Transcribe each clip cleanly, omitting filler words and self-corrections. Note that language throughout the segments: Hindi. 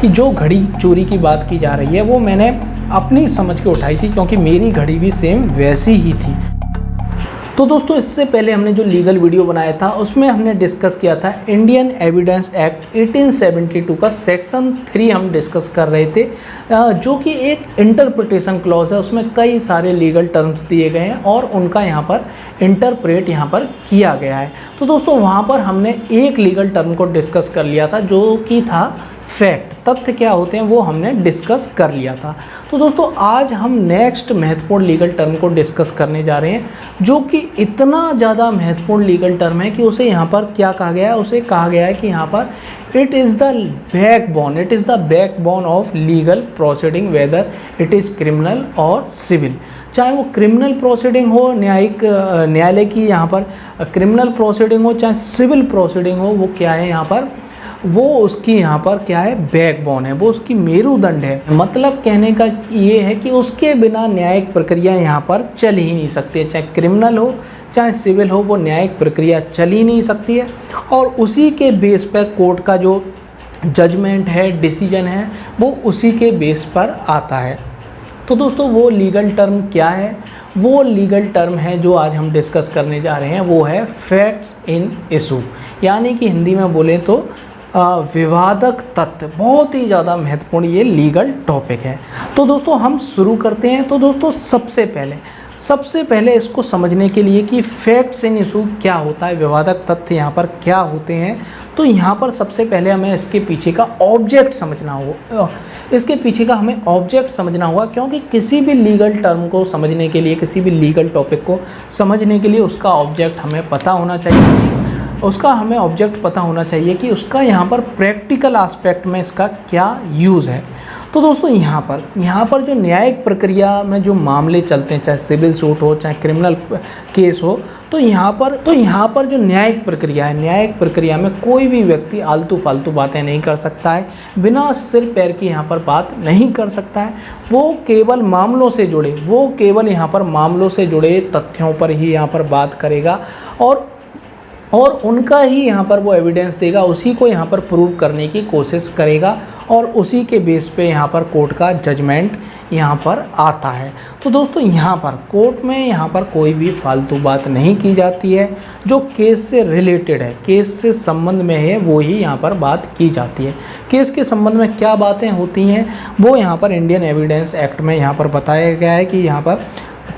कि जो घड़ी चोरी की बात की जा रही है वो मैंने अपनी समझ के उठाई थी, क्योंकि मेरी घड़ी भी सेम वैसी ही थी। तो दोस्तों, इससे पहले हमने जो लीगल वीडियो बनाया था उसमें हमने डिस्कस किया था इंडियन एविडेंस एक्ट 1872 का सेक्शन 3 हम डिस्कस कर रहे थे, जो कि एक इंटरप्रिटेशन क्लॉज है। उसमें कई सारे लीगल टर्म्स दिए गए हैं और उनका यहाँ पर इंटरप्रेट यहाँ पर किया गया है। तो दोस्तों, वहाँ पर हमने एक लीगल टर्म को डिस्कस कर लिया था, जो कि था फैक्ट। तथ्य क्या होते हैं वो हमने डिस्कस कर लिया था। तो दोस्तों, आज हम नेक्स्ट महत्वपूर्ण लीगल टर्म को डिस्कस करने जा रहे हैं, जो कि इतना ज़्यादा महत्वपूर्ण लीगल टर्म है कि उसे यहाँ पर क्या कहा गया है, उसे कहा गया है कि यहाँ पर it is the backbone of legal proceeding, whether it is criminal और सिविल। चाहे वो क्रिमिनल प्रोसीडिंग हो, न्यायालय की यहाँ पर क्रिमिनल प्रोसीडिंग हो, चाहे सिविल प्रोसीडिंग हो, वो क्या है यहाँ पर, वो उसकी यहाँ पर क्या है, बैकबोन है, वो उसकी मेरुदंड है। मतलब कहने का ये है कि उसके बिना न्यायिक प्रक्रिया यहाँ पर चल ही नहीं सकती है। चाहे क्रिमिनल हो चाहे सिविल हो, वो न्यायिक प्रक्रिया चल ही नहीं सकती है। और उसी के बेस पर कोर्ट का जो जजमेंट है, डिसीजन है, वो उसी के बेस पर आता है। तो दोस्तों, वो लीगल टर्म क्या है? वो लीगल टर्म है जो आज हम डिस्कस करने जा रहे हैं, वो है फैक्ट्स इन इशू, यानी कि हिंदी में बोले तो विवादक तथ्य। बहुत ही ज़्यादा महत्वपूर्ण ये लीगल टॉपिक है। तो दोस्तों, हम शुरू करते हैं। तो दोस्तों, सबसे पहले इसको समझने के लिए कि फैक्ट्स इन इशू क्या होता है, विवादक तथ्य यहाँ पर क्या होते हैं, तो यहाँ पर सबसे पहले हमें इसके पीछे का ऑब्जेक्ट समझना होगा। हमें ऑब्जेक्ट समझना होगा, क्योंकि किसी भी लीगल टर्म को समझने के लिए, किसी भी लीगल टॉपिक को समझने के लिए उसका ऑब्जेक्ट हमें पता होना चाहिए। हमें ऑब्जेक्ट पता होना चाहिए कि उसका यहाँ पर प्रैक्टिकल एस्पेक्ट में इसका क्या यूज़ है। तो दोस्तों, यहाँ पर जो न्यायिक प्रक्रिया में जो मामले चलते हैं, चाहे सिविल सूट हो चाहे क्रिमिनल केस हो, तो यहाँ पर जो न्यायिक प्रक्रिया है, न्यायिक प्रक्रिया में कोई भी व्यक्ति आलतू फालतू बातें नहीं कर सकता है, बिना सिर पैर की यहाँ पर बात नहीं कर सकता है। वो केवल यहाँ पर मामलों से जुड़े तथ्यों पर ही यहाँ पर बात करेगा और उनका ही यहाँ पर वो एविडेंस देगा, उसी को यहाँ पर प्रूव करने की कोशिश करेगा और उसी के बेस पे यहाँ पर कोर्ट का जजमेंट यहाँ पर आता है। तो दोस्तों, यहाँ पर कोर्ट में यहाँ पर कोई भी फालतू बात नहीं की जाती है। जो केस से रिलेटेड है, केस से संबंध में है, वो ही यहाँ पर बात की जाती है। केस के संबंध में क्या बातें होती हैं वो यहाँ पर इंडियन एविडेंस एक्ट में यहाँ पर बताया गया है कि यहाँ पर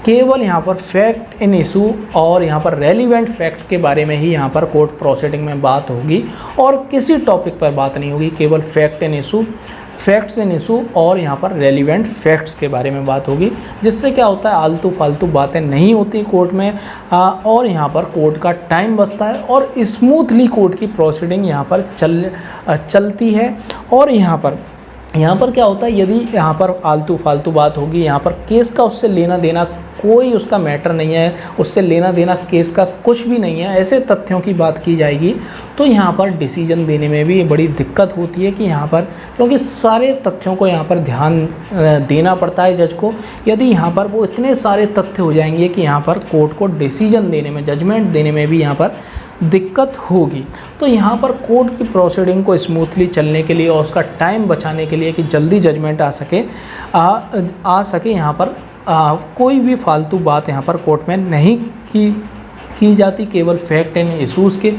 केवल यहाँ पर फैक्ट इन इशू और यहाँ पर रेलिवेंट फैक्ट के बारे में ही यहाँ पर कोर्ट प्रोसीडिंग में बात होगी और किसी टॉपिक पर बात नहीं होगी। केवल फैक्ट्स इन इशू और यहाँ पर रेलिवेंट फैक्ट्स के बारे में बात होगी, जिससे क्या होता है, आलतू फालतू बातें नहीं होती कोर्ट में और यहाँ पर कोर्ट का टाइम बचता है और स्मूथली कोर्ट की प्रोसीडिंग यहाँ पर चलती है। और यहाँ पर क्या होता है, यदि यहाँ पर आलतू फालतू बात होगी, यहाँ पर केस का उससे लेना देना कोई उसका मैटर नहीं है, उससे लेना देना केस का कुछ भी नहीं है, ऐसे तथ्यों की बात की जाएगी, तो यहाँ पर डिसीजन देने में भी बड़ी दिक्कत होती है कि यहाँ पर, क्योंकि सारे तथ्यों को यहाँ पर ध्यान देना पड़ता है जज को। यदि यहाँ पर वो इतने सारे तथ्य हो जाएंगे कि यहाँ पर कोर्ट को डिसीजन देने में, जजमेंट देने में भी यहाँ पर दिक्कत होगी। तो यहाँ पर कोर्ट की प्रोसीडिंग को स्मूथली चलने के लिए और उसका टाइम बचाने के लिए कि जल्दी जजमेंट आ सके यहाँ पर कोई भी फालतू बात यहाँ पर कोर्ट में नहीं की जाती। केवल फैक्ट एंड इशूज़ के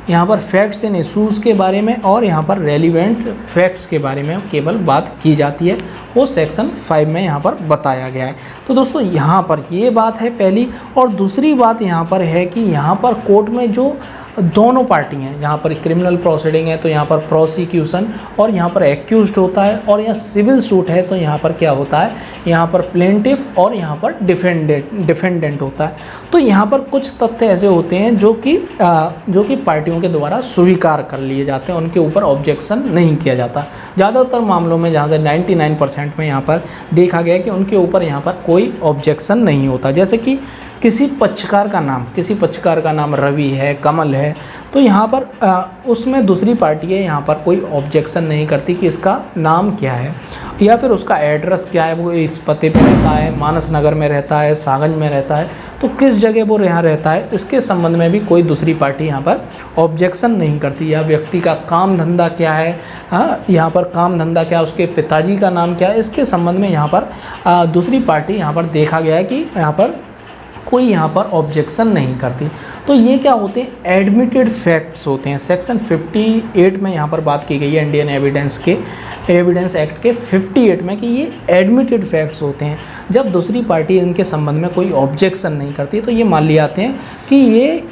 यहाँ पर फैक्ट्स एंड इशूज़ के बारे में और यहाँ पर रेलिवेंट फैक्ट्स के बारे में केवल बात की जाती है, वो सेक्शन 5 में यहाँ पर बताया गया है। तो दोस्तों, यहाँ पर ये बात है पहली। और दूसरी बात यहाँ पर है कि यहाँ पर कोर्ट में जो दोनों पार्टी हैं, यहाँ पर क्रिमिनल प्रोसीडिंग है तो यहाँ पर प्रोसिक्यूशन और यहाँ पर एक्यूज्ड होता है, और यहाँ सिविल सूट है तो यहाँ पर क्या होता है, यहाँ पर प्लेंटिफ और यहाँ पर डिफेंडेंट होता है। तो यहाँ पर कुछ तथ्य ऐसे होते हैं जो कि पार्टियों के द्वारा स्वीकार कर लिए जाते हैं, उनके ऊपर ऑब्जेक्शन नहीं किया जाता। ज़्यादातर मामलों में, जहाँ से 99% में यहाँ पर देखा गया कि उनके ऊपर यहाँ पर कोई ऑब्जेक्शन नहीं होता। जैसे कि किसी पक्षकार का नाम रवि है, कमल है, तो यहाँ पर उसमें दूसरी पार्टी है, यहाँ पर कोई ऑब्जेक्शन नहीं करती कि इसका नाम क्या है या फिर उसका एड्रेस क्या है, वो इस पते पे रहता है, मानस नगर में रहता है, सागंज में रहता है, तो किस जगह वो यहाँ रहता है इसके संबंध में भी कोई दूसरी पार्टी यहाँ पर ऑब्जेक्शन नहीं करती। या व्यक्ति का काम धंधा क्या है, यहाँ पर काम धंधा क्या है, उसके पिताजी का नाम क्या है, इसके संबंध में यहाँ पर दूसरी पार्टी यहाँ पर देखा गया है कि यहाँ पर कोई यहाँ पर ऑब्जेक्शन नहीं करती। तो ये क्या होते हैं, एडमिटेड फैक्ट्स होते हैं। सेक्शन 58 में यहाँ पर बात की गई है इंडियन एविडेंस एक्ट के 58 में कि ये एडमिटेड फैक्ट्स होते हैं। जब दूसरी पार्टी इनके संबंध में कोई ऑब्जेक्शन नहीं करती तो ये मान लिया जाते हैं कि ये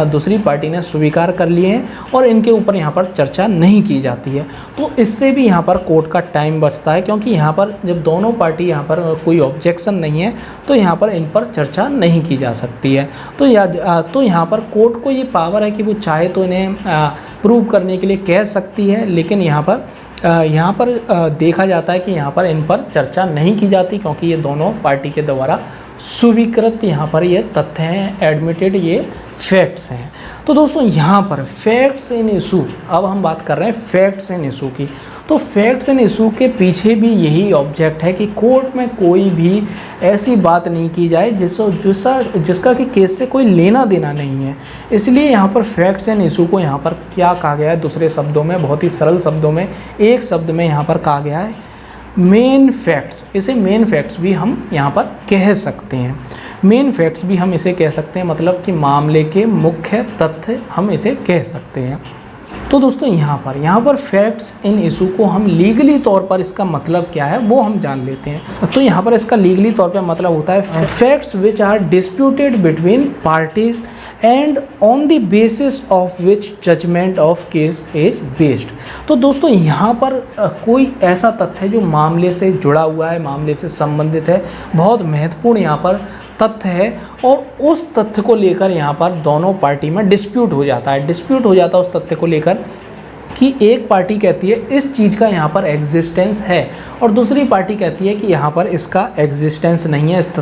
दूसरी पार्टी ने स्वीकार कर लिए हैं और इनके ऊपर यहाँ पर चर्चा नहीं की जाती है। तो इससे भी यहाँ पर कोर्ट का टाइम बचता है, क्योंकि यहाँ पर जब दोनों पार्टी यहाँ पर कोई ऑब्जेक्शन नहीं है तो यहाँ पर इन पर चर्चा नहीं की जा सकती है। तो यहाँ पर कोर्ट को ये पावर है कि वो चाहे तो इन्हें प्रूव करने के लिए कह सकती है, लेकिन यहाँ पर देखा जाता है कि यहाँ पर इन पर चर्चा नहीं की जाती, क्योंकि ये दोनों पार्टी के द्वारा स्वीकृत यहाँ पर ये तथ्य हैं, एडमिटेड ये फैक्ट्स हैं। तो दोस्तों यहाँ पर फैक्ट्स इन इशू, अब हम बात कर रहे हैं फैक्ट्स इन इशू की। तो फैक्ट्स इन इशू के पीछे भी यही ऑब्जेक्ट है कि कोर्ट में कोई भी ऐसी बात नहीं की जाए जिसका कि केस से कोई लेना देना नहीं है। इसलिए यहाँ पर फैक्ट्स एंड इशू को यहाँ पर क्या कहा गया है, दूसरे शब्दों में, बहुत ही सरल शब्दों में, एक शब्द में यहाँ पर कहा गया है मेन फैक्ट्स। इसे मेन फैक्ट्स भी हम यहाँ पर कह सकते हैं, मेन फैक्ट्स भी हम इसे कह सकते हैं, मतलब कि मामले के मुख्य तथ्य हम इसे कह सकते हैं। तो दोस्तों यहाँ पर फैक्ट्स इन इशू को हम लीगली तौर पर इसका मतलब क्या है वो हम जान लेते हैं। तो यहाँ पर इसका लीगली तौर पर मतलब होता है facts which are disputed between parties and on the basis of which judgement of case is based. तो दोस्तों यहाँ पर कोई ऐसा तथ्य है जो मामले से जुड़ा हुआ है, मामले से संबंधित है, बहुत महत्वपूर्ण यहाँ पर तथ्य है, और उस तथ्य को लेकर यहाँ पर दोनों पार्टी में डिस्प्यूट हो जाता है उस तथ्य को लेकर कि एक पार्टी कहती है इस चीज़ का यहाँ पर एग्जिस्टेंस है और दूसरी पार्टी कहती है कि यहाँ पर इसका एग्जिस्टेंस नहीं है, इस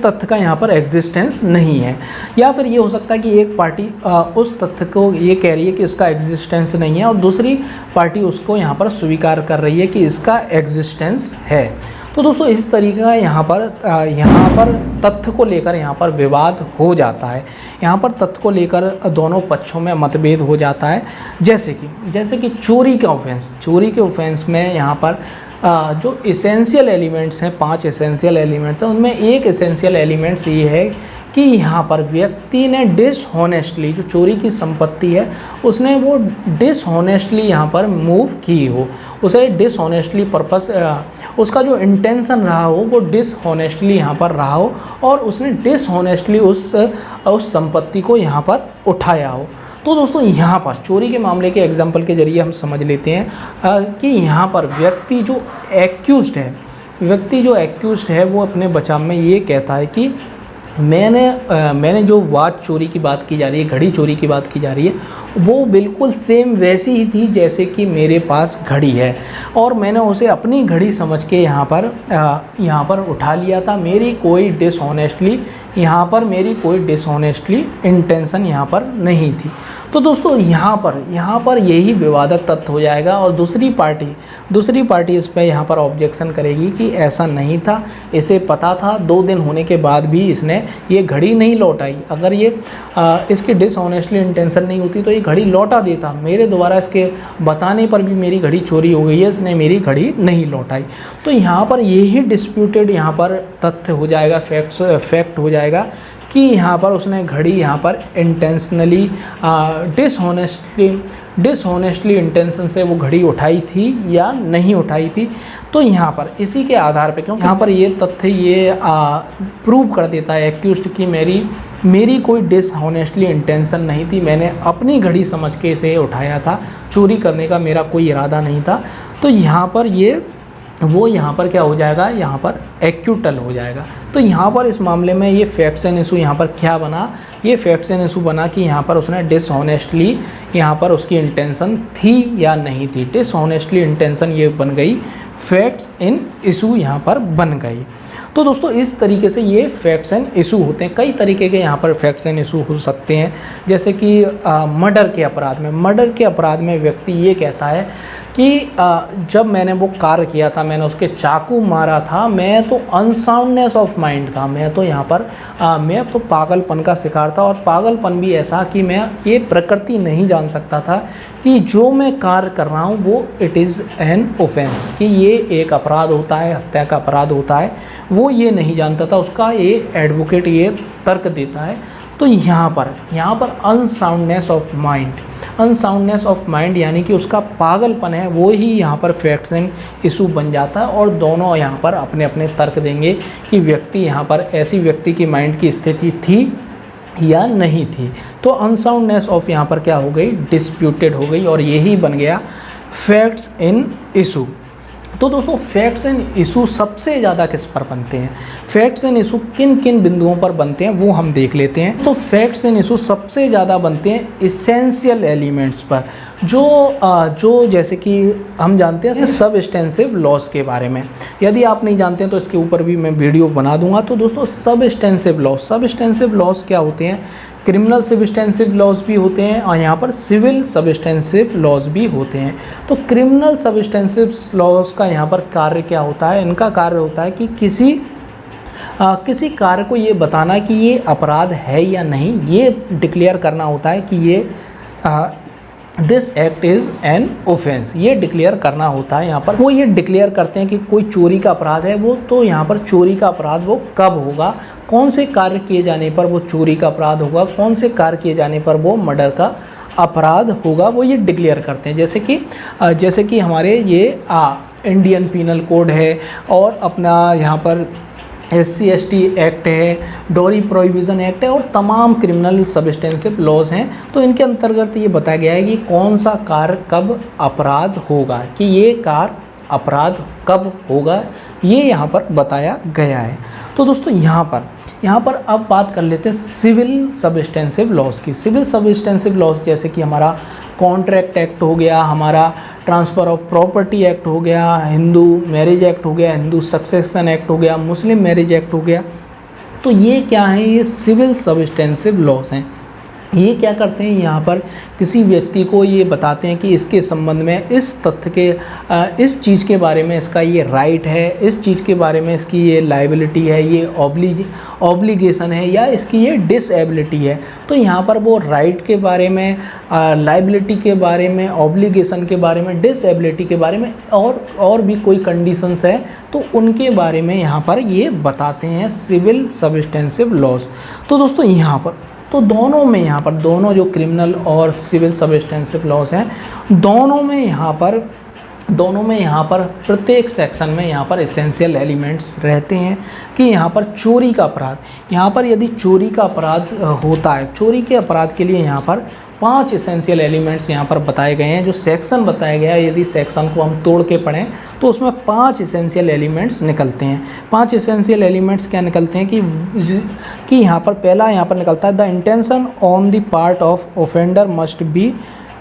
तथ्य का यहाँ पर एग्जिस्टेंस नहीं है। या फिर ये हो सकता है कि एक पार्टी उस तथ्य को ये कह रही है कि इसका एग्जिस्टेंस नहीं है और दूसरी पार्टी उसको यहाँ पर स्वीकार कर रही है कि इसका एग्जिस्टेंस है। तो दोस्तों इस तरीके का यहाँ पर तथ्य को लेकर यहाँ पर विवाद हो जाता है, यहाँ पर तथ्य को लेकर दोनों पक्षों में मतभेद हो जाता है। जैसे कि चोरी के ऑफेंस में यहाँ पर जो इसेंशियल एलिमेंट्स हैं, 5 इसेंशियल एलिमेंट्स हैं, उनमें एक इसेंशियल एलिमेंट्स ये है कि यहाँ पर व्यक्ति ने डिसऑनेस्टली, जो चोरी की संपत्ति है उसने वो डिसऑनेस्टली यहाँ पर मूव की हो, उसे डिसऑनेस्टली पर्पस, उसका जो इंटेंशन रहा हो वो डिसऑनेस्टली यहाँ पर रहा हो और उसने डिसऑनेस्टली उस संपत्ति को यहाँ पर उठाया हो। तो दोस्तों यहाँ पर चोरी के मामले के एग्जाम्पल के जरिए हम समझ लेते हैं कि यहाँ पर व्यक्ति जो एक्यूज्ड है वो अपने बचाव में ये कहता है कि मैंने जो वॉच चोरी की बात की जा रही है, घड़ी चोरी की बात की जा रही है, वो बिल्कुल सेम वैसी ही थी जैसे कि मेरे पास घड़ी है और मैंने उसे अपनी घड़ी समझ के यहाँ पर उठा लिया था। मेरी कोई डिसऑनेस्टली इंटेंशन यहाँ पर नहीं थी। तो दोस्तों यहाँ पर यही विवादक तथ्य हो जाएगा और दूसरी पार्टी इस पर यहाँ पर ऑब्जेक्शन करेगी कि ऐसा नहीं था, इसे पता था, 2 दिन होने के बाद भी इसने ये घड़ी नहीं लौटाई। अगर ये इसकी डिसऑनेस्टली इंटेंशन नहीं होती तो ये घड़ी लौटा देता, मेरे द्वारा इसके बताने पर भी मेरी घड़ी चोरी हो गई है, इसने मेरी घड़ी नहीं लौटाई। तो यहाँ पर यही डिस्प्यूटेड यहाँ पर तथ्य हो जाएगा, फैक्ट हो जाएगा कि यहाँ पर उसने घड़ी यहाँ पर इंटेंशनली डिसऑनेस्टली इंटेंशन से वो घड़ी उठाई थी या नहीं उठाई थी। तो यहाँ पर इसी के आधार पे, क्योंकि यहाँ पर ये तथ्य ये प्रूव कर देता है एक्यूज्ड कि मेरी कोई डिसऑनेस्टली इंटेंशन नहीं थी, मैंने अपनी घड़ी समझ के इसे उठाया था, चोरी करने का मेरा कोई इरादा नहीं था। तो यहाँ पर यहाँ पर क्या हो जाएगा, यहाँ पर एक्यूटल हो जाएगा। तो यहाँ पर इस मामले में ये फैक्ट्स एंड इशू यहाँ पर क्या बना, ये फैक्ट्स एंड इशू बना कि यहाँ पर उसने डिसऑनेस्टली, यहाँ पर उसकी इंटेंशन थी या नहीं थी। डिसऑनेस्टली इंटेंशन ये बन गई, फैक्ट्स एंड इशू यहाँ पर बन गई। तो दोस्तों इस तरीके से ये फैक्ट्स एंड इशू होते हैं। कई तरीके के यहाँ पर फैक्ट्स एंड इशू हो सकते हैं, जैसे कि मर्डर के अपराध में। मर्डर के अपराध में व्यक्ति ये कहता है कि जब मैंने वो कार्य किया था, मैंने उसके चाकू मारा था, मैं तो अनसाउंडनेस ऑफ माइंड था, मैं तो यहाँ पर मैं तो पागलपन का शिकार था, और पागलपन भी ऐसा कि मैं ये प्रकृति नहीं जान सकता था कि जो मैं कार्य कर रहा हूँ वो इट इज़ एन ऑफेंस, कि ये एक अपराध होता है, हत्या का अपराध होता है, वो ये नहीं जानता था। उसका ये एडवोकेट ये तर्क देता है। तो यहाँ पर unsoundness of mind, unsoundness of mind यानी कि उसका पागलपन है, वो ही यहाँ पर फैक्ट्स एंड इशू बन जाता है। और दोनों यहाँ पर अपने अपने तर्क देंगे कि व्यक्ति यहाँ पर ऐसी व्यक्ति की माइंड की स्थिति थी या नहीं थी। तो अनसाउंडनेस ऑफ यहाँ पर क्या हो गई, डिस्प्यूटेड हो गई, और यही बन गया फैक्ट्स इन इशू। तो दोस्तों फैक्ट्स एंड इशू सबसे ज़्यादा किस पर बनते हैं, फैक्ट्स एंड इशू किन किन बिंदुओं पर बनते हैं वो हम देख लेते हैं। तो फैक्ट्स एंड इशू सबसे ज़्यादा बनते हैं इसेंशियल एलिमेंट्स पर, जो जैसे कि हम जानते हैं सबस्टेंसिव लॉस के बारे में। यदि आप नहीं जानते हैं तो इसके ऊपर भी मैं वीडियो बना दूंगा। तो दोस्तों सबस्टेंसिव लॉस क्या होते हैं, क्रिमिनल सबस्टेंसिव लॉज भी होते हैं और यहाँ पर सिविल सबस्टेंसिव लॉज भी होते हैं। तो क्रिमिनल सबस्टेंसिव लॉज का यहाँ पर कार्य क्या होता है, इनका कार्य होता है कि किसी कार्य को ये बताना कि ये अपराध है या नहीं, ये डिक्लेयर करना होता है कि ये this act is an offence, ये डिक्लेयर करना होता है। यहाँ पर वो ये डिक्लेयर करते हैं कि कोई चोरी का अपराध है वो, तो यहाँ पर चोरी का अपराध वो कब होगा, कौन से कार्य किए जाने पर वो चोरी का अपराध होगा, कौन से कार्य किए जाने पर वो मर्डर का अपराध होगा, वो ये डिक्लेयर करते हैं। जैसे कि हमारे ये इंडियन पीनल कोड है, और अपना यहाँ पर SC/ST एक्ट है, डॉरी प्रोहिबिशन एक्ट है, और तमाम क्रिमिनल सबस्टेंसिव लॉज हैं। तो इनके अंतर्गत ये बताया गया है कि कौन सा कार्य कब अपराध होगा, कि ये कार्य अपराध कब होगा, ये यहाँ पर बताया गया है। तो दोस्तों यहाँ पर अब बात कर लेते हैं सिविल सबस्टेंसिव लॉज की। सिविल सबस्टेंसिव लॉज जैसे कि हमारा कॉन्ट्रैक्ट एक्ट हो गया, हमारा ट्रांसफ़र ऑफ प्रॉपर्टी एक्ट हो गया, हिंदू मैरिज एक्ट हो गया, हिंदू सक्सेशन एक्ट हो गया, मुस्लिम मैरिज एक्ट हो गया। तो ये क्या है, ये सिविल सबस्टेंसिव लॉज हैं। ये क्या करते हैं, यहाँ पर किसी व्यक्ति को ये बताते हैं कि इसके संबंध में इस तथ्य के इस चीज़ के बारे में इसका ये राइट है, इस चीज़ के बारे में इसकी ये लायबिलिटी है, ये ऑब्लिगेशन है, या इसकी ये डिसएबिलिटी है। तो यहाँ पर वो राइट के बारे में, लायबिलिटी के बारे में, ऑब्लिगेशन के बारे में, डिसएबिलिटी के बारे में और भी कोई कंडीशंस है तो उनके बारे में यहाँ पर ये बताते हैं सिविल सबस्टेंसिव लॉज। तो दोस्तों यहाँ पर तो दोनों में यहाँ पर दोनों जो क्रिमिनल और सिविल सबस्टेंसिव लॉज हैं, दोनों में यहाँ पर प्रत्येक सेक्शन में यहाँ पर एसेंशियल एलिमेंट्स रहते हैं कि यहाँ पर चोरी का अपराध, यहाँ पर यदि चोरी का अपराध होता है, चोरी के अपराध के लिए यहाँ पर 5 एसेंशियल एलिमेंट्स यहाँ पर बताए गए हैं। जो सेक्शन बताया गया है, यदि सेक्शन को हम तोड़ के पढ़ें तो उसमें 5 एसेंशियल एलिमेंट्स निकलते हैं। 5 एसेंशियल एलिमेंट्स क्या निकलते हैं कि यहाँ पर पहला यहाँ पर निकलता है the intention on the part of offender must be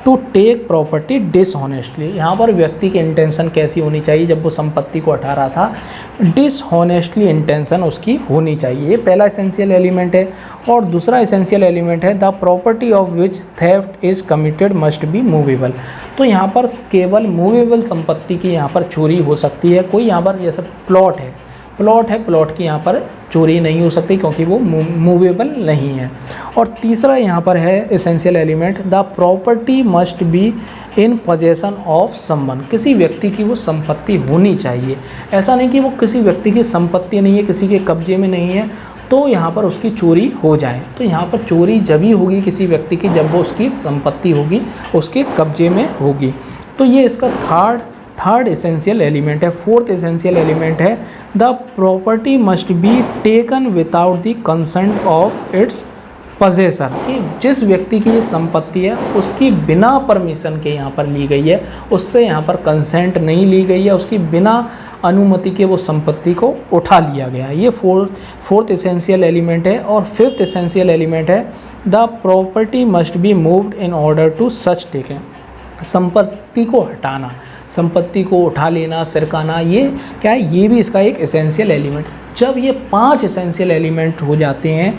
to take property dishonestly. यहाँ पर व्यक्ति की इंटेंशन कैसी होनी चाहिए, जब वो संपत्ति को हटा रहा था, डिसऑनेस्टली इंटेंशन उसकी होनी चाहिए। ये पहला एसेंशियल एलिमेंट है। और दूसरा एसेंशियल एलिमेंट है the property of which theft is committed must be movable. तो यहाँ पर केवल मूवेबल संपत्ति की यहाँ पर चोरी हो सकती है। कोई यहाँ पर जैसे प्लॉट है, प्लॉट की यहाँ पर चोरी नहीं हो सकती क्योंकि वो मूवेबल नहीं है। और तीसरा यहाँ पर है essential element the property must be in possession of someone. किसी व्यक्ति की वो संपत्ति होनी चाहिए। ऐसा नहीं कि वो किसी व्यक्ति की संपत्ति नहीं है, किसी के कब्जे में नहीं है तो यहाँ पर उसकी चोरी हो जाए। तो यहाँ पर चोरी जब ही होगी किसी व्यक्ति की जब वो उसकी संपत्ति होगी, उसके कब्जे में होगी। तो ये इसका थर्ड एसेंशियल एलिमेंट है। फोर्थ एसेंशियल एलिमेंट है the property must be taken without the consent of its possessor. कि जिस व्यक्ति की ये संपत्ति है उसकी बिना परमिशन के यहाँ पर ली गई है, उससे यहाँ पर कंसेंट नहीं ली गई है, उसकी बिना अनुमति के वो संपत्ति को उठा लिया गया। ये फोर्थ एसेंशियल एलिमेंट है। और फिफ्थ एसेंशियल एलिमेंट है the property must be moved in order to such taken. संपत्ति को हटाना, संपत्ति को उठा लेना, सरकाना, ये क्या है, ये भी इसका एक एसेंशियल एलिमेंट। जब ये 5 एसेंशियल एलिमेंट हो जाते हैं,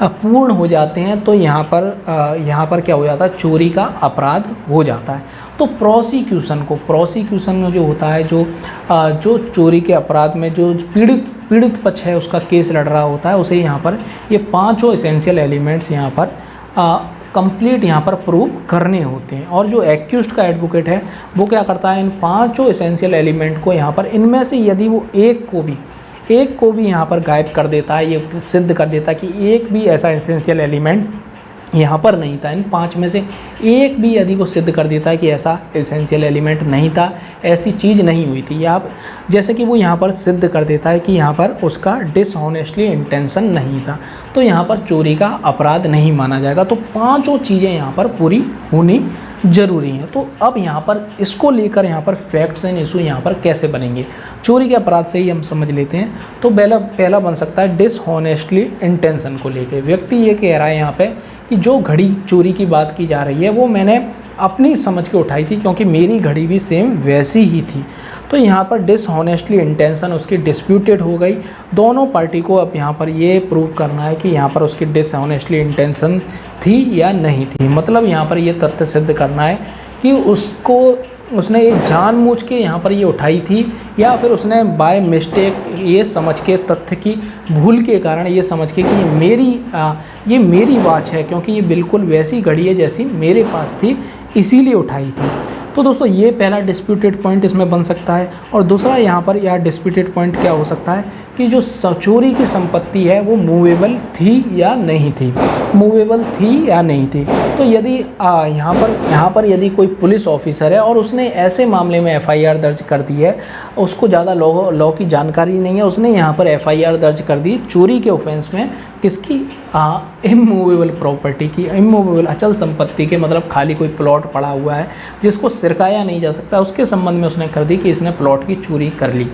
पूर्ण हो जाते हैं, तो यहाँ पर क्या हो जाता है, चोरी का अपराध हो जाता है। तो प्रोसिक्यूशन में जो होता है, जो चोरी के अपराध में जो पीड़ित पक्ष है उसका केस लड़ रहा होता है, उसे यहाँ पर ये 5 एसेंशियल एलिमेंट्स यहाँ पर कंप्लीट यहाँ पर प्रूव करने होते हैं। और जो एक्यूज्ड का एडवोकेट है वो क्या करता है, इन 5 एसेंशियल एलिमेंट को यहाँ पर, इनमें से यदि वो एक को भी यहाँ पर गायब कर देता है, ये सिद्ध कर देता है कि एक भी ऐसा एसेंशियल एलिमेंट यहाँ पर नहीं था, इन 5 में से एक भी यदि वो सिद्ध कर देता है कि ऐसा एसेंशियल एलिमेंट नहीं था, ऐसी चीज़ नहीं हुई थी, या जैसे कि वो यहाँ पर सिद्ध कर देता है कि यहाँ पर उसका डिसऑनेस्टली इंटेंशन नहीं था, तो यहाँ पर चोरी का अपराध नहीं माना जाएगा। तो 5 चीज़ें यहाँ पर पूरी होनी ज़रूरी है। तो अब यहाँ पर इसको लेकर यहाँ पर फैक्ट्स एंड इशू यहाँ पर कैसे बनेंगे, चोरी के अपराध से ही हम समझ लेते हैं। तो पहला बन सकता है डिसऑनेस्टली इंटेंशन को लेके। व्यक्ति ये कह रहा है यहाँ पे कि जो घड़ी चोरी की बात की जा रही है वो मैंने अपनी समझ के उठाई थी, क्योंकि मेरी घड़ी भी सेम वैसी ही थी। तो यहाँ पर डिसऑनेस्टली इंटेंशन उसकी डिस्प्यूटेड हो गई। दोनों पार्टी को अब यहाँ पर ये प्रूव करना है कि यहाँ पर उसकी डिसऑनेस्टली इंटेंशन थी या नहीं थी। मतलब यहाँ पर ये तथ्य सिद्ध करना है कि उसने ये जानबूझ के यहाँ पर ये उठाई थी, या फिर उसने बाय मिस्टेक ये समझ के, तथ्य की भूल के कारण ये समझ के कि ये मेरी वॉच है, क्योंकि ये बिल्कुल वैसी घड़ी है जैसी मेरे पास थी, इसीलिए उठाई थी। तो दोस्तों ये पहला डिस्प्यूटेड पॉइंट इसमें बन सकता है। और दूसरा यहाँ पर यह डिस्प्यूटेड पॉइंट क्या हो सकता है कि जो चोरी की संपत्ति है वो मूवेबल थी या नहीं थी, मूवेबल थी या नहीं थी। तो यदि यहाँ पर यदि कोई पुलिस ऑफिसर है और उसने ऐसे मामले में एफआईआर दर्ज कर दी है, उसको ज़्यादा लॉ की जानकारी नहीं है, उसने यहाँ पर एफआईआर दर्ज कर दी चोरी के ऑफेंस में, किसकी, इमूवेबल प्रॉपर्टी की, इमूवेबल अचल संपत्ति के, मतलब खाली कोई प्लॉट पड़ा हुआ है जिसको सिरकाया नहीं जा सकता, उसके संबंध में उसने कर दी कि इसने प्लॉट की चोरी कर ली।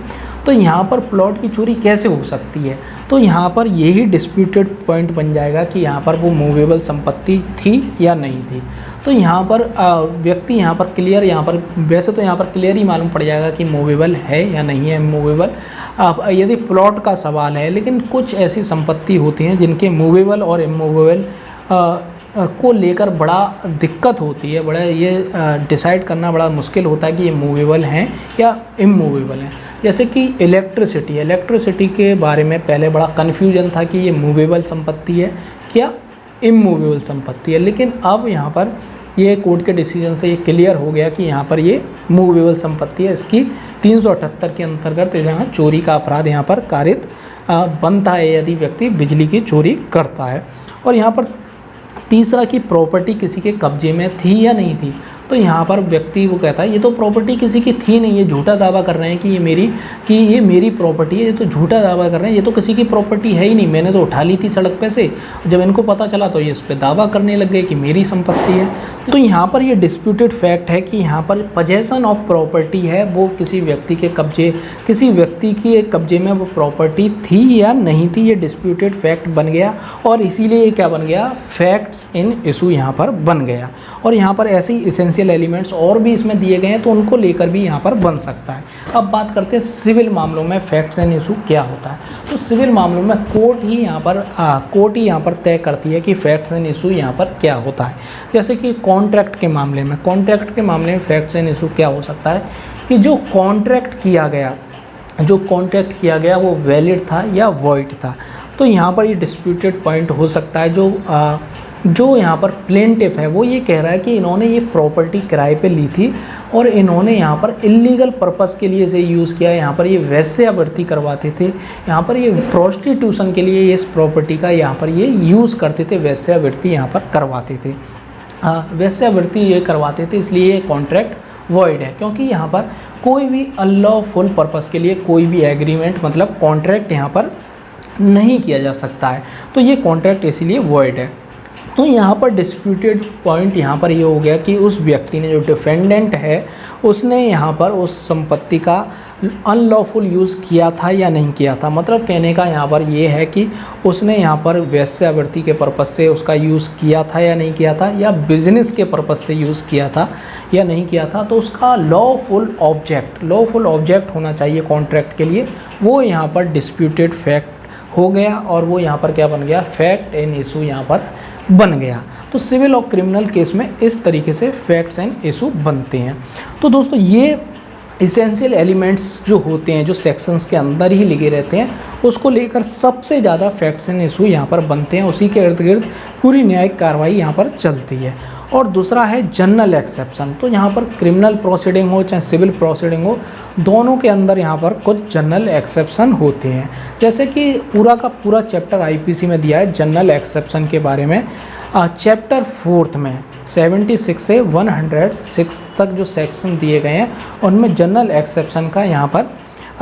तो यहाँ पर प्लॉट की चोरी कैसे हो सकती है, तो यहाँ पर यही डिस्प्यूटेड पॉइंट बन जाएगा कि यहाँ पर वो मूवेबल संपत्ति थी या नहीं थी। तो यहाँ पर व्यक्ति यहाँ पर क्लियर, यहाँ पर वैसे तो यहाँ पर क्लियर ही मालूम पड़ जाएगा कि मूवेबल है या नहीं है मूवेबल, यदि प्लॉट का सवाल है। लेकिन कुछ ऐसी संपत्ति होती हैं जिनके मूवेबल और इमूवेबल को लेकर बड़ा दिक्कत होती है, बड़ा ये डिसाइड करना बड़ा मुश्किल होता है कि ये मूवेबल हैं या इमूवेबल हैं। जैसे कि इलेक्ट्रिसिटी के बारे में पहले बड़ा कन्फ्यूजन था कि ये मूवेबल संपत्ति है क्या इमूवेबल संपत्ति है, लेकिन अब यहाँ पर ये कोर्ट के डिसीजन से ये क्लियर हो गया कि यहाँ पर ये मूवेबल संपत्ति है। इसकी 378 के अंतर्गत यहाँ चोरी का अपराध यहाँ पर कारित बनता है यदि व्यक्ति बिजली की चोरी करता है। और यहाँ पर तीसरा कि प्रॉपर्टी किसी के कब्जे में थी या नहीं थी। तो यहाँ पर व्यक्ति वो कहता है ये तो प्रॉपर्टी किसी की थी नहीं, ये झूठा दावा कर रहे हैं कि ये मेरी प्रॉपर्टी है, ये तो झूठा दावा कर रहे हैं, ये तो किसी की प्रॉपर्टी है ही नहीं, मैंने तो उठा ली थी सड़क पे से। जब इनको पता चला तो ये इस पर दावा करने लग गए कि मेरी संपत्ति है। तो यहाँ पर ये डिस्प्यूटेड फैक्ट है कि यहाँ पर पजेशन ऑफ प्रॉपर्टी है वो किसी व्यक्ति के कब्जे में वो प्रॉपर्टी थी या नहीं थी, ये डिस्प्यूटेड फैक्ट बन गया। और इसीलिए ये क्या बन गया, फैक्ट्स इन इशू यहाँ पर बन गया। और यहाँ पर ऐसे ही एसेंशियल एलिमेंट्स और भी इसमें दिए गए हैं, तो उनको लेकर भी यहाँ पर बन सकता है। अब बात करते हैं सिविल मामलों में फैक्ट्स एंड इशू क्या होता है। तो सिविल मामलों में कोर्ट ही यहाँ पर तय करती है कि फैक्ट्स एंड इशू यहाँ पर क्या होता है। जैसे कि कॉन्ट्रैक्ट के मामले में फैक्ट्स एंड इशू क्या हो सकता है कि जो कॉन्ट्रैक्ट किया गया वो वैलिड था या वॉइड था। तो यहाँ पर ये डिस्प्यूटेड पॉइंट हो सकता है। जो यहाँ पर प्लेंटिफ है वो ये कह रहा है कि इन्होंने ये प्रॉपर्टी किराए पे ली थी और इन्होंने यहाँ पर इलीगल पर्पस के लिए इसे यूज़ किया। यहाँ पर ये वेश्यावृत्ति करवाते थे, यहाँ पर ये प्रोस्टिट्यूशन के लिए इस प्रॉपर्टी का यहाँ पर ये यूज़ करते थे, वेश्यावृत्ति यहाँ पर करवाते थे, वेश्यावृत्ति ये करवाते थे। इसलिए ये कॉन्ट्रैक्ट वॉइड है, क्योंकि यहाँ पर कोई भी अनलॉफुल पर्पस के लिए कोई भी एग्रीमेंट मतलब कॉन्ट्रैक्ट यहाँ पर नहीं किया जा सकता है। तो ये कॉन्ट्रैक्ट इसीलिए वॉइड है। तो यहाँ पर डिस्प्यूटेड पॉइंट यहाँ पर ये हो गया कि उस व्यक्ति ने, जो डिफेंडेंट है, उसने यहाँ पर उस संपत्ति का अनलॉफुल यूज़ किया था या नहीं किया था। मतलब कहने का यहाँ पर ये है कि उसने यहाँ पर वेश्यावृत्ति के पर्पज़ से उसका यूज़ किया था या नहीं किया था, या बिजनेस के पर्पज़ से यूज़ किया था या नहीं किया था। तो उसका लॉफुल ऑब्जेक्ट होना चाहिए कॉन्ट्रैक्ट के लिए, वो यहाँ पर डिस्प्यूटेड फैक्ट हो गया और वो यहाँ पर क्या बन गया, फैक्ट एंड इशू यहाँ पर बन गया। तो सिविल और क्रिमिनल केस में इस तरीके से फैक्ट्स एंड इशू बनते हैं। तो दोस्तों ये इसेंशियल एलिमेंट्स जो होते हैं, जो सेक्शंस के अंदर ही लिखे रहते हैं, उसको लेकर सबसे ज़्यादा फैक्ट्स एंड इशू यहाँ पर बनते हैं, उसी के इर्द गिर्द पूरी न्यायिक कार्रवाई यहाँ पर चलती है। और दूसरा है जनरल एक्सेप्शन। तो यहाँ पर क्रिमिनल प्रोसीडिंग हो चाहे सिविल प्रोसीडिंग हो, दोनों के अंदर यहाँ पर कुछ जनरल एक्सेप्शन होते हैं। जैसे कि पूरा का पूरा चैप्टर आईपीसी में दिया है जनरल एक्सेप्शन के बारे में। चैप्टर 4 में 76 से 106 तक जो सेक्शन दिए गए हैं, उनमें जनरल एक्सेप्शन का यहाँ पर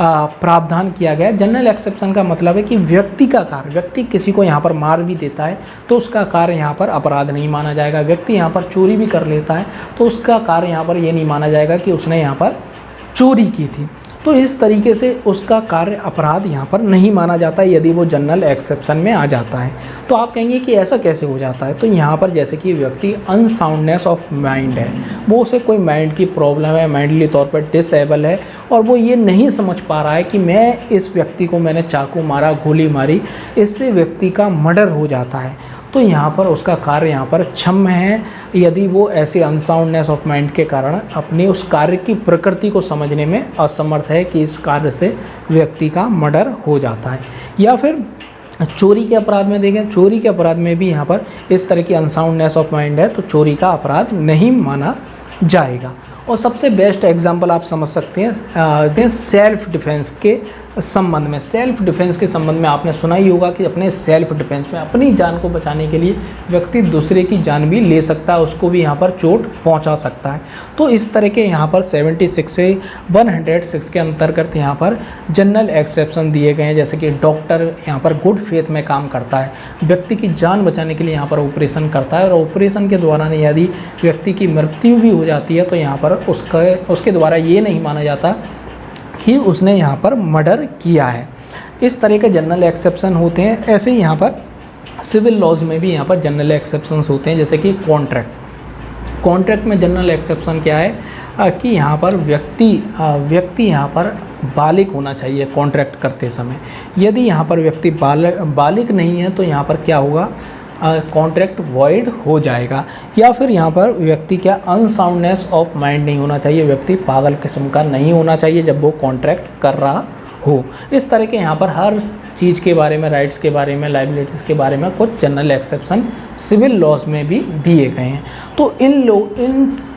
प्रावधान किया गया है। जनरल एक्सेप्शन का मतलब है कि व्यक्ति का कार्य, व्यक्ति किसी को यहाँ पर मार भी देता है तो उसका कार्य यहाँ पर अपराध नहीं माना जाएगा। व्यक्ति यहाँ पर चोरी भी कर लेता है तो उसका कार्य यहाँ पर ये नहीं माना जाएगा कि उसने यहाँ पर चोरी की थी। तो इस तरीके से उसका कार्य अपराध यहाँ पर नहीं माना जाता है यदि वो जनरल एक्सेप्शन में आ जाता है। तो आप कहेंगे कि ऐसा कैसे हो जाता है। तो यहाँ पर जैसे कि व्यक्ति अनसाउंडनेस ऑफ माइंड है, वो उसे कोई माइंड की प्रॉब्लम है, माइंडली तौर पर डिसेबल है, और वो ये नहीं समझ पा रहा है कि मैं इस व्यक्ति को मैंने चाकू मारा, गोली मारी, इससे व्यक्ति का मर्डर हो जाता है। तो यहाँ पर उसका कार्य यहाँ पर क्षम्य है यदि वो ऐसे अनसाउंडनेस ऑफ माइंड के कारण अपने उस कार्य की प्रकृति को समझने में असमर्थ है कि इस कार्य से व्यक्ति का मर्डर हो जाता है। या फिर चोरी के अपराध में देखें, चोरी के अपराध में भी यहाँ पर इस तरह की अनसाउंडनेस ऑफ माइंड है तो चोरी का अपराध नहीं माना जाएगा। और सबसे बेस्ट एग्जांपल आप समझ सकते हैं सेल्फ डिफेंस के संबंध में। सेल्फ डिफेंस के संबंध में आपने सुना ही होगा कि अपने सेल्फ डिफेंस में, अपनी जान को बचाने के लिए व्यक्ति दूसरे की जान भी ले सकता है, उसको भी यहाँ पर चोट पहुँचा सकता है। तो इस तरह के यहाँ पर 76 से 106 के अंतर्गत यहाँ पर जनरल एक्सेप्शन दिए गए हैं। जैसे कि डॉक्टर यहाँ पर गुड फेथ में काम करता है, व्यक्ति की जान बचाने के लिए यहाँ पर ऑपरेशन करता है, और ऑपरेशन के दौरान यदि व्यक्ति की मृत्यु भी हो जाती है तो यहाँ पर उसके द्वारा ये नहीं माना जाता कि उसने यहाँ पर मर्डर किया है। इस तरह के जनरल एक्सेप्शन होते हैं। ऐसे ही यहाँ पर सिविल लॉज में भी यहाँ पर जनरल एक्सेप्शंस होते हैं। जैसे कि कॉन्ट्रैक्ट में जनरल एक्सेप्शन क्या है कि यहाँ पर व्यक्ति यहाँ पर बालिग होना चाहिए कॉन्ट्रैक्ट करते समय। यदि यहाँ पर व्यक्ति बालिग नहीं है तो यहाँ पर क्या होगा, कॉन्ट्रैक्ट वॉइड हो जाएगा। या फिर यहाँ पर व्यक्ति क्या अनसाउंडनेस ऑफ माइंड नहीं होना चाहिए, व्यक्ति पागल किस्म का नहीं होना चाहिए जब वो कॉन्ट्रैक्ट कर रहा हो। इस तरह के यहाँ पर हर चीज़ के बारे में, राइट्स के बारे में, लाइबिलिटीज़ के बारे में कुछ जनरल एक्सेप्शन सिविल लॉज में भी दिए गए हैं। तो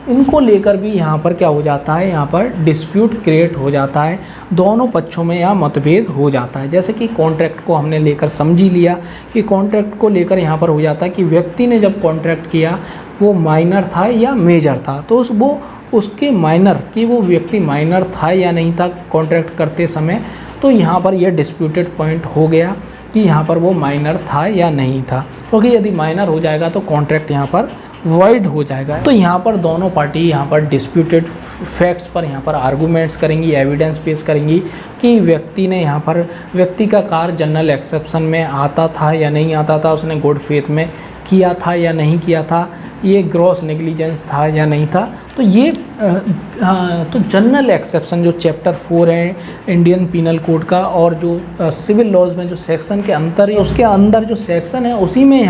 इनको लेकर भी यहाँ पर क्या हो जाता है, यहाँ पर डिस्प्यूट क्रिएट हो जाता है, दोनों पक्षों में यहाँ मतभेद हो जाता है। जैसे कि कॉन्ट्रैक्ट को हमने लेकर समझ ही लिया कि कॉन्ट्रैक्ट को लेकर यहाँ पर हो जाता है कि व्यक्ति ने जब कॉन्ट्रैक्ट किया वो माइनर था या मेजर था, तो वो उसके माइनर कि वो व्यक्ति माइनर था या नहीं था कॉन्ट्रैक्ट करते समय, तो यहाँ पर यह डिस्प्यूटेड पॉइंट हो गया कि यहाँ पर वो माइनर था या नहीं था। क्योंकि यदि माइनर हो जाएगा तो कॉन्ट्रैक्ट यहाँ पर वॉइड हो जाएगा। तो यहाँ पर दोनों पार्टी यहाँ पर डिस्प्यूटेड फैक्ट्स पर यहाँ पर आर्गूमेंट्स करेंगी, एविडेंस पेश करेंगी कि व्यक्ति का कार्य जनरल एक्सेप्शन में आता था या नहीं आता था, उसने गुड फेथ में किया था या नहीं किया था, ये ग्रॉस नेग्लिजेंस था या नहीं था। तो ये तो जनरल एक्सेप्शन जो चैप्टर 4 है इंडियन पीनल कोड का, और जो सिविल लॉज में जो सेक्शन के अंतर है उसके अंदर जो सेक्शन है उसी में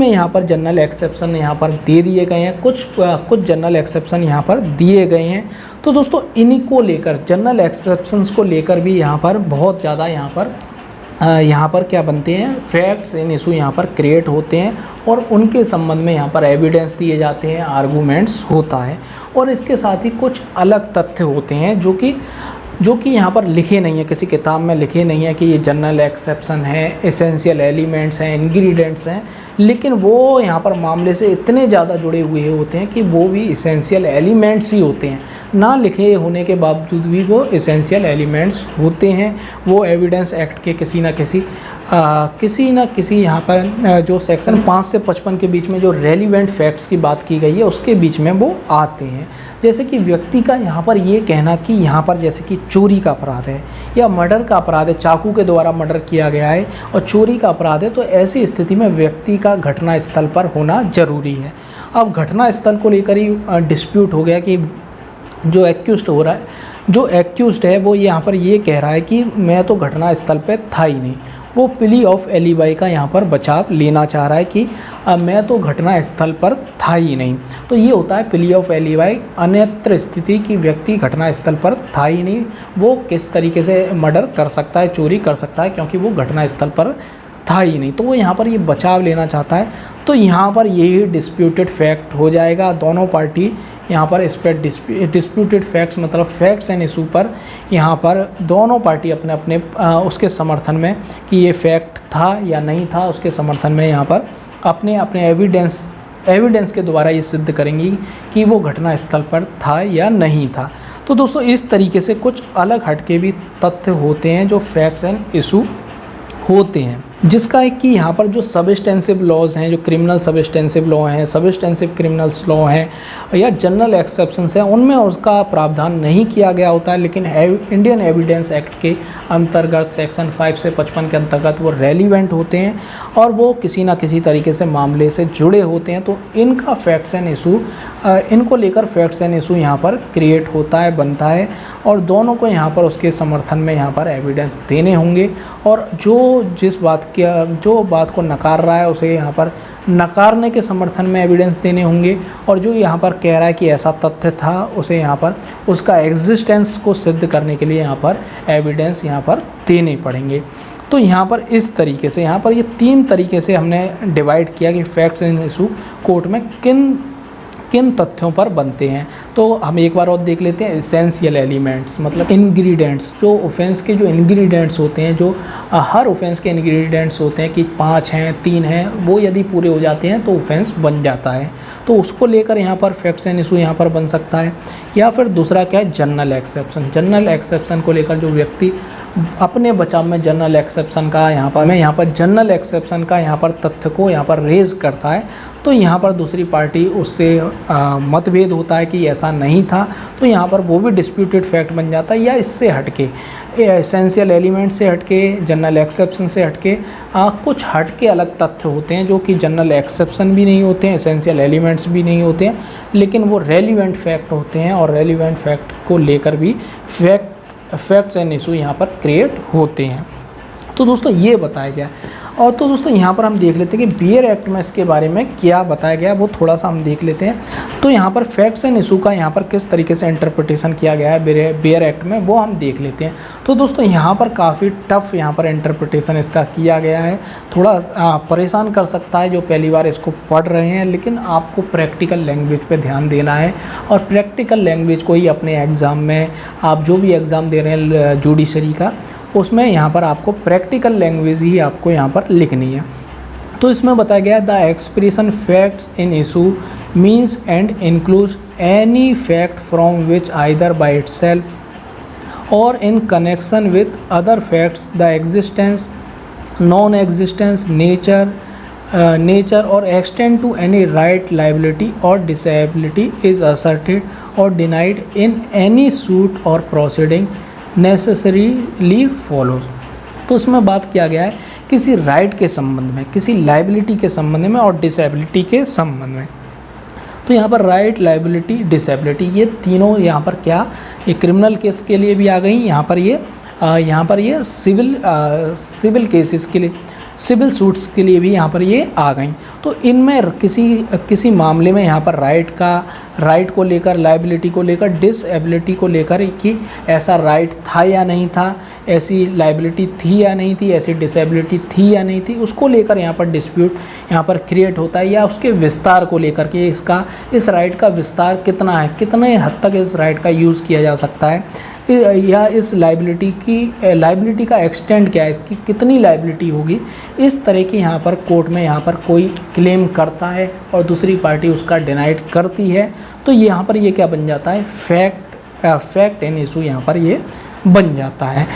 यहाँ पर जनरल एक्सेप्शन यहाँ पर दे दिए गए हैं। कुछ जनरल एक्सेप्शन यहाँ पर दिए गए हैं। तो दोस्तों इन्हीं को लेकर, जनरल एक्सेप्शंस को लेकर भी यहाँ पर बहुत ज़्यादा यहाँ पर क्या बनते हैं, फैक्ट्स एंड इशू यहाँ पर क्रिएट होते हैं और उनके संबंध में यहाँ पर एविडेंस दिए जाते हैं, आर्गूमेंट्स होता है। और इसके साथ ही कुछ अलग तथ्य होते हैं जो कि यहाँ पर लिखे नहीं है, किसी किताब में लिखे नहीं है कि ये जनरल एक्सेप्शन है, एसेंशियल एलिमेंट्स हैं, इंग्रेडिएंट्स हैं, लेकिन वो यहाँ पर मामले से इतने ज़्यादा जुड़े हुए होते हैं कि वो भी एसेंशियल एलिमेंट्स ही होते हैं। ना लिखे होने के बावजूद भी वो एसेंशियल एलिमेंट्स होते हैं। वो एविडेंस एक्ट के किसी न किसी किसी न किसी यहाँ पर जो सेक्शन 5 से 55 के बीच में जो रेलिवेंट फैक्ट्स की बात की गई है उसके बीच में वो आते हैं। जैसे कि व्यक्ति का यहाँ पर ये कहना कि यहाँ पर जैसे कि चोरी का अपराध है या मर्डर का अपराध है, चाकू के द्वारा मर्डर किया गया है और चोरी का अपराध है, तो ऐसी स्थिति में व्यक्ति का घटना स्थल पर होना ज़रूरी है। अब घटना स्थल को लेकर ही डिस्प्यूट हो गया कि जो एक्यूज्ड हो रहा है, जो एक्यूज्ड है वो यहाँ पर ये कह रहा है कि मैं तो घटना स्थल पर था ही नहीं। वो प्ली ऑफ एलिबाई का यहाँ पर बचाव लेना चाह रहा है कि मैं तो घटना स्थल पर था ही नहीं। तो ये होता है प्ली ऑफ एलिबाई, अन्यत्र स्थिति की व्यक्ति घटना स्थल पर था ही नहीं, वो किस तरीके से मर्डर कर सकता है, चोरी कर सकता है, क्योंकि वो घटना स्थल पर था ही नहीं। तो वो यहाँ पर ये बचाव लेना चाहता है। तो यहाँ पर यही डिस्प्यूटेड फैक्ट हो जाएगा। दोनों पार्टी यहाँ पर इस पर डिस्प्यूटेड फैक्ट्स मतलब फैक्ट्स एंड इशू पर यहाँ पर दोनों पार्टी अपने अपने उसके समर्थन में कि ये फैक्ट था या नहीं था, उसके समर्थन में यहाँ पर अपने अपने एविडेंस के द्वारा ये सिद्ध करेंगी कि वो घटना स्थल पर था या नहीं था। तो दोस्तों इस तरीके से कुछ अलग हटके भी तथ्य होते हैं जो फैक्ट्स एंड इशू होते हैं, जिसका एक कि यहाँ पर जो सबस्टेंसिव लॉज हैं, जो क्रिमिनल सबस्टेंसिव लॉ हैं, सबस्टेंसिव क्रिमिनल्स लॉ हैं या जनरल एक्सेप्शंस हैं, उनमें उसका प्रावधान नहीं किया गया होता है। लेकिन इंडियन एविडेंस एक्ट के अंतर्गत सेक्शन 5 से 55 के अंतर्गत वो रेलिवेंट होते हैं और वो किसी ना किसी तरीके से मामले से जुड़े होते हैं। तो इनका फैक्ट्स एंड इशू, इनको लेकर फैक्ट्स एंड इशू यहाँ पर क्रिएट होता है, बनता है और दोनों को यहाँ पर उसके समर्थन में यहाँ पर एविडेंस देने होंगे और जो बात को नकार रहा है उसे यहाँ पर नकारने के समर्थन में एविडेंस देने होंगे और जो यहाँ पर कह रहा है कि ऐसा तथ्य था उसे यहाँ पर उसका एग्जिस्टेंस को सिद्ध करने के लिए यहाँ पर एविडेंस यहाँ पर देने पड़ेंगे। तो यहाँ पर इस तरीके से यहाँ पर ये 3 तरीके से हमने डिवाइड किया कि फैक्ट्स एंड इशू कोर्ट में किन तथ्यों पर बनते हैं। तो हम एक बार और देख लेते हैं। एसेंशियल एलिमेंट्स मतलब इंग्रेडिएंट्स, जो ऑफेंस के जो इंग्रेडिएंट्स होते हैं, जो हर ऑफेंस के इंग्रेडिएंट्स होते हैं कि 5 हैं 3 हैं, वो यदि पूरे हो जाते हैं तो ऑफेंस बन जाता है। तो उसको लेकर यहाँ पर फैक्ट्स एंड इशू यहाँ पर बन सकता है। या फिर दूसरा क्या है, जनरल एक्सेप्शन। जनरल एक्सेप्शन को लेकर जो व्यक्ति अपने बचाव में जनरल एक्सेप्शन का यहाँ पर जनरल एक्सेप्शन का यहाँ पर तथ्य को यहाँ पर रेज करता है, तो यहाँ पर दूसरी पार्टी उससे मतभेद होता है कि ऐसा नहीं था, तो यहाँ पर वो भी डिस्प्यूटेड फैक्ट बन जाता है। या इससे हटके एसेंशियल एलिमेंट से हटके, जनरल एक्सेप्शन से हटके कुछ हटके अलग तथ्य होते हैं जो कि जनरल एक्सेप्शन भी नहीं होते हैं, एसेंशियल एलिमेंट्स भी नहीं होते हैं, लेकिन वो रेलिवेंट फैक्ट होते हैं और रेलिवेंट फैक्ट को लेकर भी फैक्ट्स एंड इशू यहाँ पर क्रिएट होते हैं। तो दोस्तों ये बताया गया। और तो दोस्तों यहाँ पर हम देख लेते हैं कि बियर एक्ट में इसके बारे में क्या बताया गया, वो थोड़ा सा हम देख लेते हैं। तो यहाँ पर फैक्ट्स एंड इशू का यहाँ पर किस तरीके से इंटरप्रिटेशन किया गया है बियर एक्ट में, वो हम देख लेते हैं। तो दोस्तों यहाँ पर काफ़ी टफ यहाँ पर इंटरप्रिटेशन इसका किया गया है, थोड़ा परेशान कर सकता है जो पहली बार इसको पढ़ रहे हैं, लेकिन आपको प्रैक्टिकल लैंग्वेज पर ध्यान देना है और प्रैक्टिकल लैंग्वेज को ही अपने एग्ज़ाम में, आप जो भी एग्ज़ाम दे रहे हैं जुडिशरी का, उसमें यहाँ पर आपको प्रैक्टिकल लैंग्वेज ही आपको यहाँ पर लिखनी है। तो इसमें बताया गया the expression facts in issue means and includes any fact from which either by itself or in connection with other facts the existence, non existence, nature or extent to any right, liability or disability is asserted or denied in any suit or proceeding necessarily follows. तो उसमें बात किया गया है किसी राइट के संबंध में, किसी लाइबिलिटी के संबंध में और डिसेबिलिटी के संबंध में। तो यहाँ पर राइट, लाइबिलिटी, डिसेबिलिटी, ये तीनों यहाँ पर क्या, ये क्रिमिनल केस के लिए भी आ गई, यहाँ पर ये सिविल केसेस के लिए, सिविल सूट्स के लिए भी यहाँ पर ये आ गई। तो इनमें किसी मामले में यहाँ पर राइट को लेकर, लाइबिलिटी को लेकर, डिसेबिलिटी को लेकर कि ऐसा राइट था या नहीं था, ऐसी लाइबिलिटी थी या नहीं थी, ऐसी डिसेबिलिटी थी या नहीं थी, उसको लेकर यहाँ पर डिस्प्यूट यहाँ पर क्रिएट होता है। या उसके विस्तार को लेकर कि इस राइट का विस्तार कितना है, कितने हद तक इस राइट का यूज़ किया जा सकता है, या इस लाइबिलिटी का एक्सटेंड क्या है, इसकी कितनी लाइबिलिटी होगी। इस तरह की यहाँ पर कोर्ट में यहाँ पर कोई क्लेम करता है और दूसरी पार्टी उसका डिनाइड करती है, तो यहाँ पर ये क्या बन जाता है, फैक्ट एंड इशू यहाँ पर ये बन जाता है।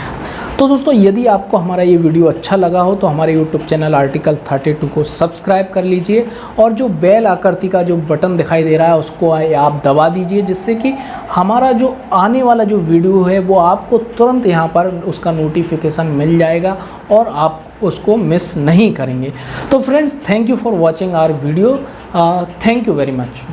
तो दोस्तों यदि आपको हमारा ये वीडियो अच्छा लगा हो तो हमारे यूट्यूब चैनल आर्टिकल 32 को सब्सक्राइब कर लीजिए और जो बेल आकृति का जो बटन दिखाई दे रहा है उसको आप दबा दीजिए, जिससे कि हमारा जो आने वाला जो वीडियो है वो आपको तुरंत यहाँ पर उसका नोटिफिकेशन मिल जाएगा और आप उसको मिस नहीं करेंगे। तो friends, thank you for watching our video. Thank you very much.